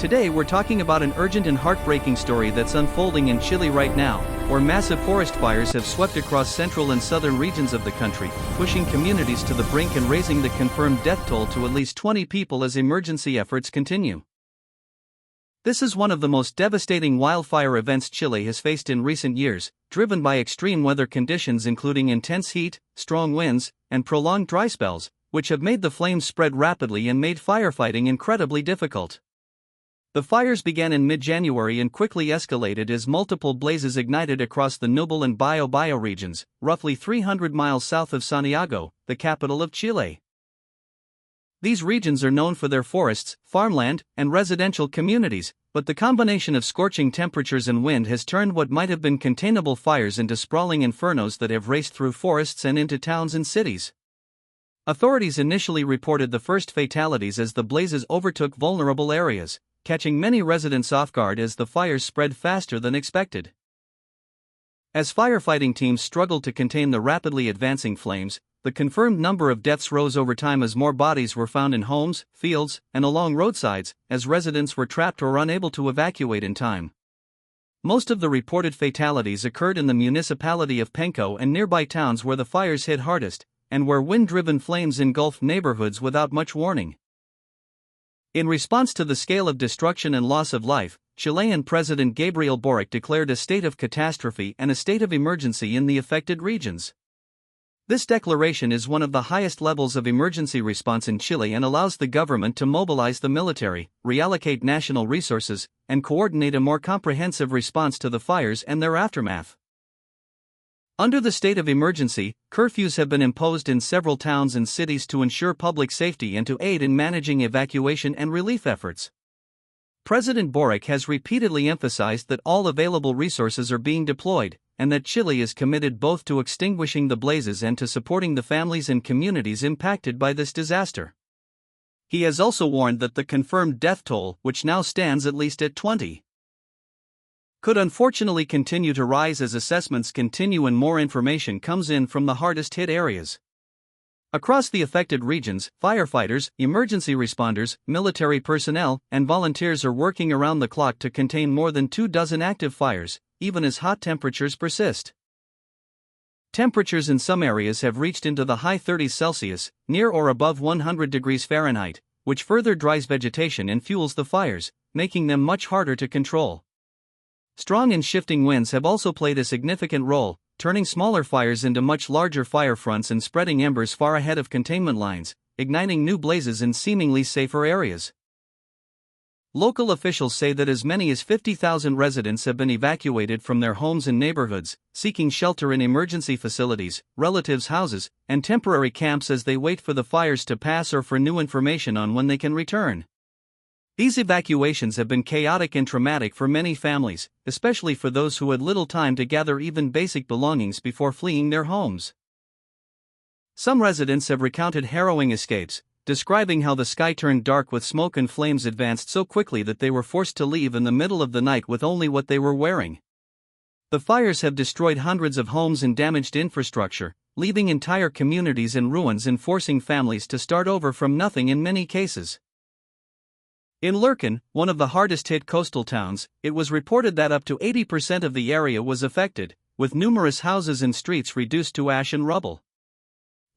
Today we're talking about an urgent and heartbreaking story that's unfolding in Chile right now, where massive forest fires have swept across central and southern regions of the country, pushing communities to the brink and raising the confirmed death toll to at least 20 people as emergency efforts continue. This is one of the most devastating wildfire events Chile has faced in recent years, driven by extreme weather conditions including intense heat, strong winds, and prolonged dry spells, which have made the flames spread rapidly and made firefighting incredibly difficult. The fires began in mid-January and quickly escalated as multiple blazes ignited across the Nubel and Bio regions, roughly 300 miles south of Santiago, the capital of Chile. These regions are known for their forests, farmland, and residential communities, but the combination of scorching temperatures and wind has turned what might have been containable fires into sprawling infernos that have raced through forests and into towns and cities. Authorities initially reported the first fatalities as the blazes overtook vulnerable areas, catching many residents off guard as the fires spread faster than expected. As firefighting teams struggled to contain the rapidly advancing flames, the confirmed number of deaths rose over time as more bodies were found in homes, fields, and along roadsides, as residents were trapped or unable to evacuate in time. Most of the reported fatalities occurred in the municipality of Penco and nearby towns where the fires hit hardest, and where wind-driven flames engulfed neighborhoods without much warning. In response to the scale of destruction and loss of life, Chilean President Gabriel Boric declared a state of catastrophe and a state of emergency in the affected regions. This declaration is one of the highest levels of emergency response in Chile and allows the government to mobilize the military, reallocate national resources, and coordinate a more comprehensive response to the fires and their aftermath. Under the state of emergency, curfews have been imposed in several towns and cities to ensure public safety and to aid in managing evacuation and relief efforts. President Boric has repeatedly emphasized that all available resources are being deployed, and that Chile is committed both to extinguishing the blazes and to supporting the families and communities impacted by this disaster. He has also warned that the confirmed death toll, which now stands at least at 20, could unfortunately continue to rise as assessments continue and more information comes in from the hardest hit areas. Across the affected regions, firefighters, emergency responders, military personnel, and volunteers are working around the clock to contain more than 24 active fires, even as hot temperatures persist. Temperatures in some areas have reached into the high 30s Celsius, near or above 100 degrees Fahrenheit, which further dries vegetation and fuels the fires, making them much harder to control. Strong and shifting winds have also played a significant role, turning smaller fires into much larger fire fronts and spreading embers far ahead of containment lines, igniting new blazes in seemingly safer areas. Local officials say that as many as 50,000 residents have been evacuated from their homes and neighborhoods, seeking shelter in emergency facilities, relatives' houses, and temporary camps as they wait for the fires to pass or for new information on when they can return. These evacuations have been chaotic and traumatic for many families, especially for those who had little time to gather even basic belongings before fleeing their homes. Some residents have recounted harrowing escapes, describing how the sky turned dark with smoke and flames advanced so quickly that they were forced to leave in the middle of the night with only what they were wearing. The fires have destroyed hundreds of homes and damaged infrastructure, leaving entire communities in ruins and forcing families to start over from nothing in many cases. In Lurken, one of the hardest-hit coastal towns, it was reported that up to 80% of the area was affected, with numerous houses and streets reduced to ash and rubble.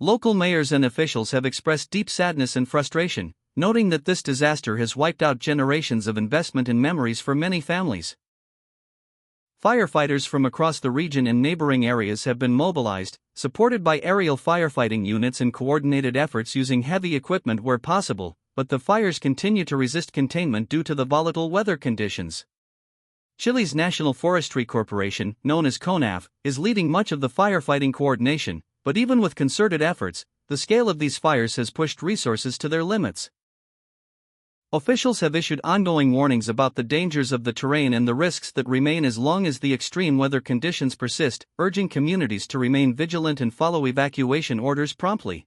Local mayors and officials have expressed deep sadness and frustration, noting that this disaster has wiped out generations of investment and memories for many families. Firefighters from across the region and neighboring areas have been mobilized, supported by aerial firefighting units and coordinated efforts using heavy equipment where possible, but the fires continue to resist containment due to the volatile weather conditions. Chile's National Forestry Corporation, known as CONAF, is leading much of the firefighting coordination, but even with concerted efforts, the scale of these fires has pushed resources to their limits. Officials have issued ongoing warnings about the dangers of the terrain and the risks that remain as long as the extreme weather conditions persist, urging communities to remain vigilant and follow evacuation orders promptly.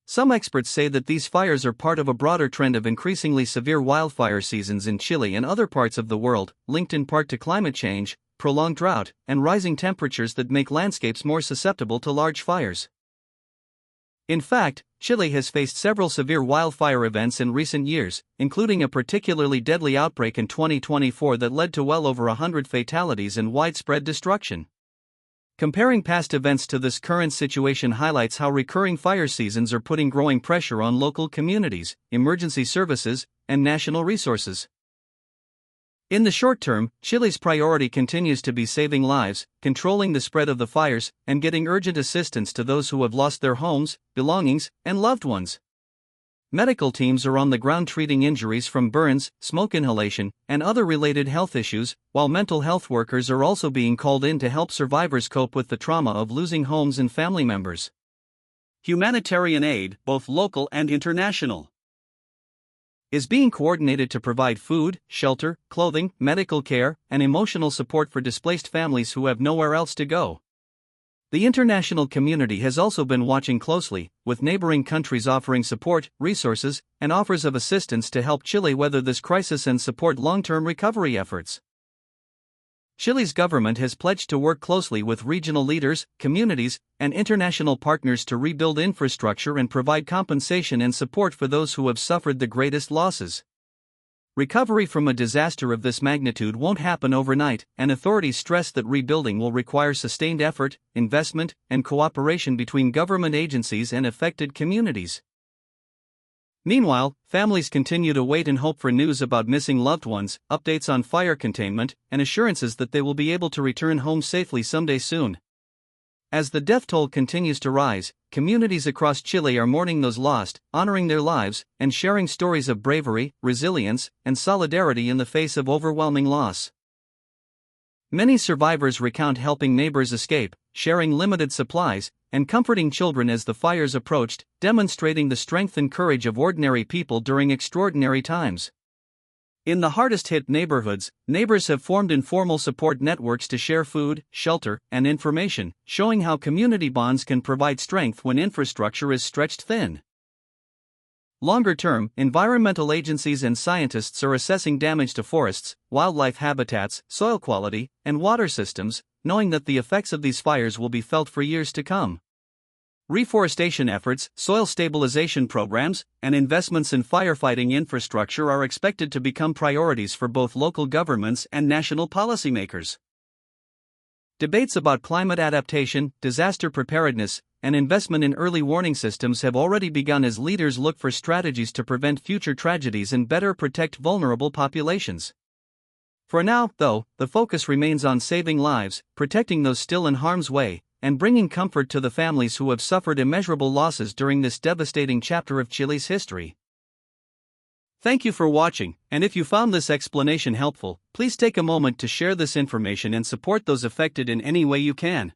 Some experts say that these fires are part of a broader trend of increasingly severe wildfire seasons in Chile and other parts of the world, linked in part to climate change, prolonged drought, and rising temperatures that make landscapes more susceptible to large fires. In fact, Chile has faced several severe wildfire events in recent years, including a particularly deadly outbreak in 2024 that led to well over 100 fatalities and widespread destruction. Comparing past events to this current situation highlights how recurring fire seasons are putting growing pressure on local communities, emergency services, and national resources. In the short term, Chile's priority continues to be saving lives, controlling the spread of the fires, and getting urgent assistance to those who have lost their homes, belongings, and loved ones. Medical teams are on the ground treating injuries from burns, smoke inhalation, and other related health issues, while mental health workers are also being called in to help survivors cope with the trauma of losing homes and family members. Humanitarian aid, both local and international, is being coordinated to provide food, shelter, clothing, medical care, and emotional support for displaced families who have nowhere else to go. The international community has also been watching closely, with neighboring countries offering support, resources, and offers of assistance to help Chile weather this crisis and support long-term recovery efforts. Chile's government has pledged to work closely with regional leaders, communities, and international partners to rebuild infrastructure and provide compensation and support for those who have suffered the greatest losses. Recovery from a disaster of this magnitude won't happen overnight, and authorities stress that rebuilding will require sustained effort, investment, and cooperation between government agencies and affected communities. Meanwhile, families continue to wait and hope for news about missing loved ones, updates on fire containment, and assurances that they will be able to return home safely someday soon. As the death toll continues to rise, communities across Chile are mourning those lost, honoring their lives, and sharing stories of bravery, resilience, and solidarity in the face of overwhelming loss. Many survivors recount helping neighbors escape, sharing limited supplies, and comforting children as the fires approached, demonstrating the strength and courage of ordinary people during extraordinary times. In the hardest-hit neighborhoods, neighbors have formed informal support networks to share food, shelter, and information, showing how community bonds can provide strength when infrastructure is stretched thin. Longer term, environmental agencies and scientists are assessing damage to forests, wildlife habitats, soil quality, and water systems, knowing that the effects of these fires will be felt for years to come. Reforestation efforts, soil stabilization programs, and investments in firefighting infrastructure are expected to become priorities for both local governments and national policymakers. Debates about climate adaptation, disaster preparedness, and investment in early warning systems have already begun as leaders look for strategies to prevent future tragedies and better protect vulnerable populations. For now, though, the focus remains on saving lives, protecting those still in harm's way, and bringing comfort to the families who have suffered immeasurable losses during this devastating chapter of Chile's history. Thank you for watching, and if you found this explanation helpful, please take a moment to share this information and support those affected in any way you can.